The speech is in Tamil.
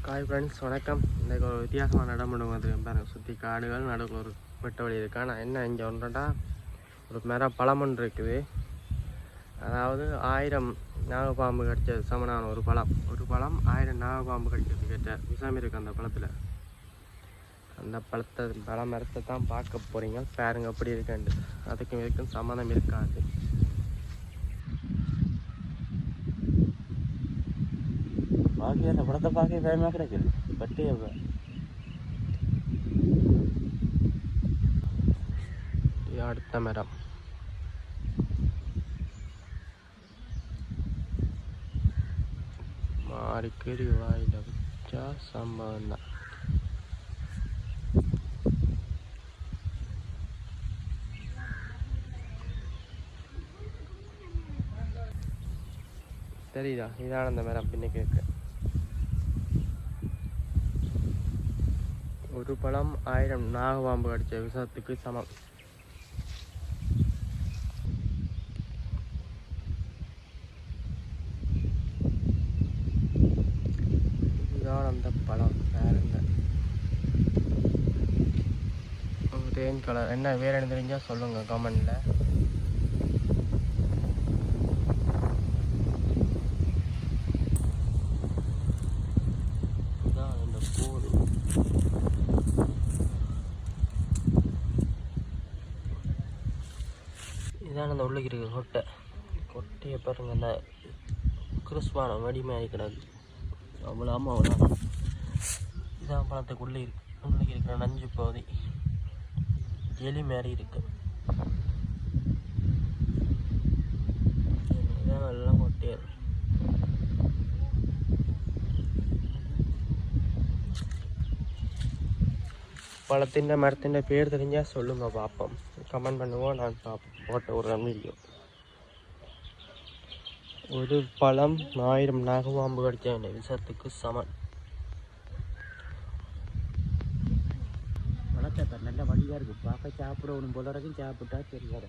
ஹாய் ஃப்ரெண்ட்ஸ், வணக்கம். இன்றைக்கி ஒரு வித்தியாசமான இடம் ஒன்று வந்துருக்கேன் பாருங்கள். சுற்றி காடுகள், நடுவில் ஒரு வெட்ட வழி இருக்கா. நான் என்ன இங்கே ஒன்றுடா ஒரு மர பழம் ஒன்று இருக்குது. அதாவது 1000 நாகப்பாம்பு கடிச்சது சமனான ஒரு பழம் 1000 நாகப்பாம்பு கடிச்சது கேட்ட விஷம் இருக்குது அந்த பழத்தில். அந்த பழ மரத்தை தான் பார்க்க போகிறீங்க. பாருங்க எப்படி இருக்குன்னு. அதுக்கும் இதுக்கும் சம்மந்தம் இருக்காது. பாக்கி அந்த படத்தை பார்க்க பயமாக கிடைக்குது. பட்டி அடுத்த மரம் மாறிக்கறி வாயில் வச்சா சம்பவம் தான். தெரியுதா? இதான அந்த மரம் பின்ன கேட்க. ஒரு பழம் 1000 நாகப்பாம்பு கடிச்ச விஷத்துக்கு சமம். இதுதான் அந்த பழம். பாருங்க, கிரீன் கலர். என்ன வேறு என்ன தெரிஞ்சால் சொல்லுங்கள் கமெண்டில். இதுதான் இந்த பூடு. இதான் அந்த உள்ளுக்கு இருக்குது கொட்டையை பாருங்க. அந்த கிறிஸ்பான வடி மாதிரி கிடக்கு. அவ்வளோ அவ்வளோ இதான் பழத்துக்கு உள்ளே இருக்கிற நஞ்சு பகுதி. எலி மாதிரி இருக்கு. இதான் எல்லாம் கொட்டையது. பழத்தின் மரத்தின் பேர் தெரிஞ்சால் சொல்லுங்கள், பார்ப்போம். கமெண்ட் பண்ணுவோம். நான் போட்ட ஒரு வீடியோ. ஒரு பழம் 1000 நாகப்பாம்பு கடிச்ச விஷத்துக்கு சமன். பழத்தை நல்ல வழியாக இருக்குது. பார்க்க சாப்பிட ஒன்று போல இருக்கும். சாப்பிட்டா சரி வர